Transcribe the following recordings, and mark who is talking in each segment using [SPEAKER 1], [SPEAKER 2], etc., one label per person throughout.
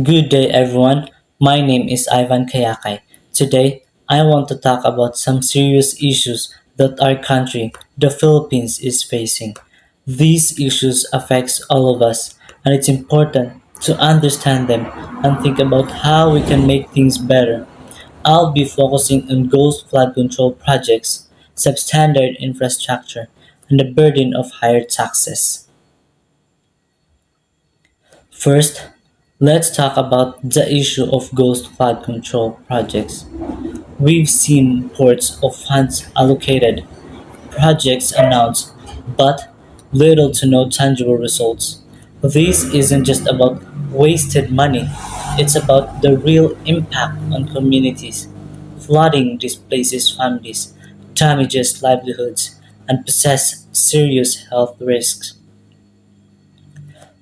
[SPEAKER 1] Good day, everyone. My name is Ivan Kayakay. Today, I want to talk about some serious issues that our country, the Philippines, is facing. These issues affect all of us, and it's important to understand them and think about how we can make things better. I'll be focusing on ghost flood control projects, substandard infrastructure, and the burden of higher taxes. First, let's talk about the issue of ghost flood control projects. We've seen reports of funds allocated, projects announced, but little to no tangible results. This isn't just about wasted money, it's about the real impact on communities. Flooding displaces families, damages livelihoods, and possesses serious health risks.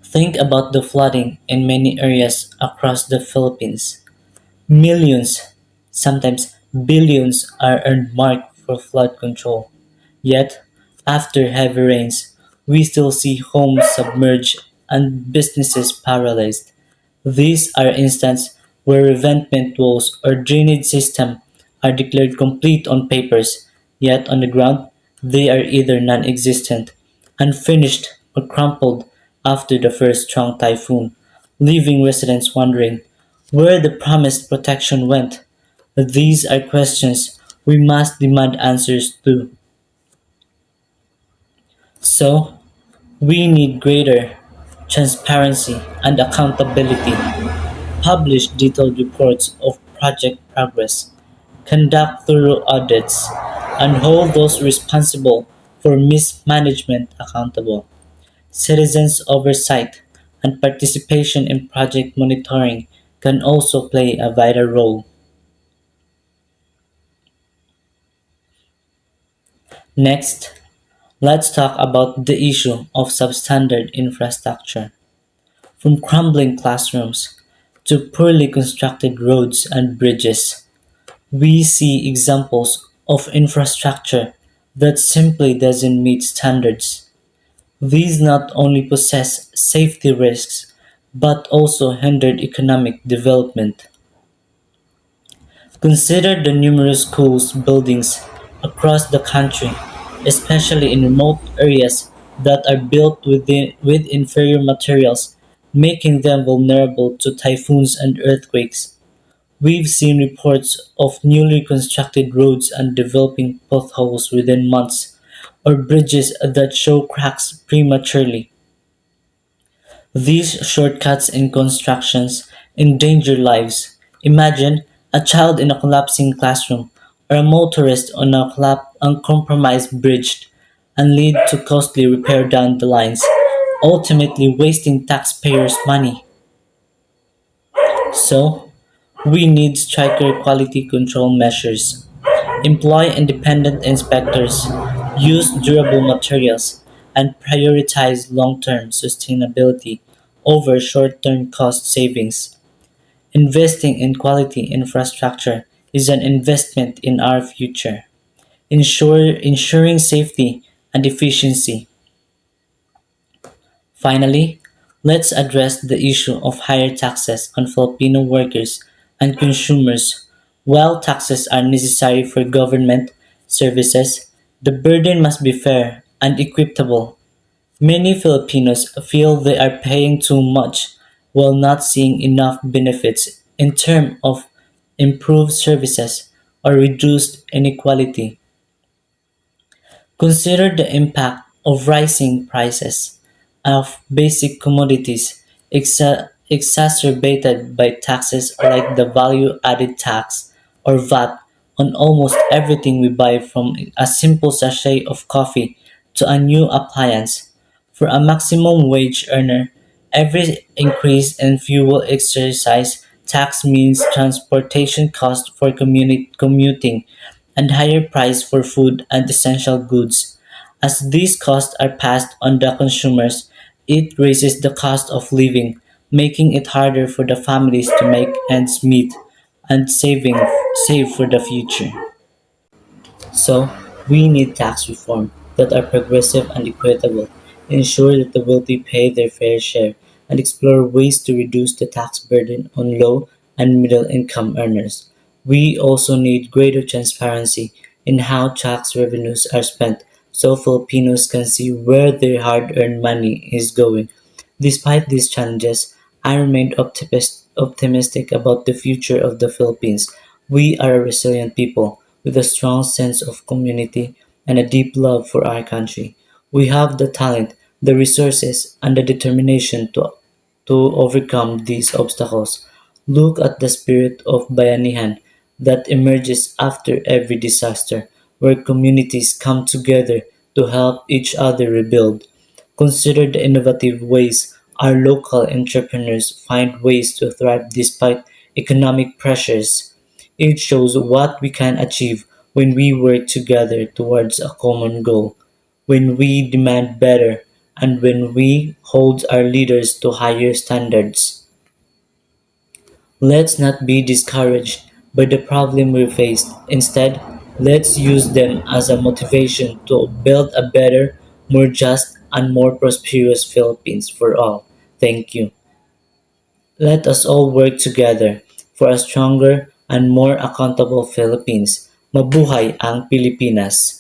[SPEAKER 1] Think about the flooding in many areas across the Philippines. Millions, sometimes billions, are earmarked for flood control. Yet, after heavy rains, we still see homes submerged and businesses paralyzed. These are instances where revetment walls or drainage system are declared complete on papers, yet on the ground they are either non-existent, unfinished, or crumpled after the first strong typhoon, leaving residents wondering where the promised protection went. These are questions we must demand answers to. So, we need greater transparency and accountability. Publish detailed reports of project progress, conduct thorough audits, and hold those responsible for mismanagement accountable. Citizens' oversight and participation in project monitoring can also play a vital role. Next, let's talk about the issue of substandard infrastructure. From crumbling classrooms to poorly constructed roads and bridges, we see examples of infrastructure that simply doesn't meet standards. These not only possess safety risks but also hindered economic development. Consider the numerous schools buildings across the country, especially in remote areas that are built with inferior materials, making them vulnerable to typhoons and earthquakes. We've seen reports of newly constructed roads and developing potholes within months, or bridges that show cracks prematurely. These shortcuts in constructions endanger lives. Imagine a child in a collapsing classroom, or a motorist on a uncompromised bridge, and lead to costly repair down the lines, ultimately wasting taxpayers' money. So, we need stricter quality control measures. Employ independent inspectors, use durable materials, and prioritize long-term sustainability over short-term cost savings. Investing in quality infrastructure is an investment in our future, ensuring safety and efficiency. Finally, let's address the issue of higher taxes on Filipino workers and consumers. While taxes are necessary for government services, the burden must be fair and equitable. Many Filipinos feel they are paying too much while not seeing enough benefits in terms of improved services or reduced inequality. Consider the impact of rising prices of basic commodities exacerbated by taxes like the value added tax or VAT on almost everything we buy, from a simple sachet of coffee to a new appliance. For a maximum wage earner, every increase in fuel exercise tax means transportation cost for commuting and higher price for food and essential goods. As these costs are passed on the consumers, it raises the cost of living, making it harder for the families to make ends meet and save for the future. So, we need tax reform that are progressive and equitable, ensure that the wealthy pay their fair share, and explore ways to reduce the tax burden on low and middle income earners. We also need greater transparency in how tax revenues are spent so Filipinos can see where their hard earned money is going. Despite these challenges, I remain optimistic about the future of the Philippines. We are a resilient people with a strong sense of community and a deep love for our country. We have the talent, the resources, and the determination to overcome these obstacles. Look at the spirit of Bayanihan that emerges after every disaster, where communities come together to help each other rebuild. Consider the innovative ways our local entrepreneurs find ways to thrive despite economic pressures. It shows what we can achieve when we work together towards a common goal, when we demand better, and when we hold our leaders to higher standards. Let's not be discouraged by the problem we faced. Instead, let's use them as a motivation to build a better, more just, and more prosperous Philippines for all. Thank you. Let us all work together for a stronger and more accountable Philippines. Mabuhay ang Pilipinas!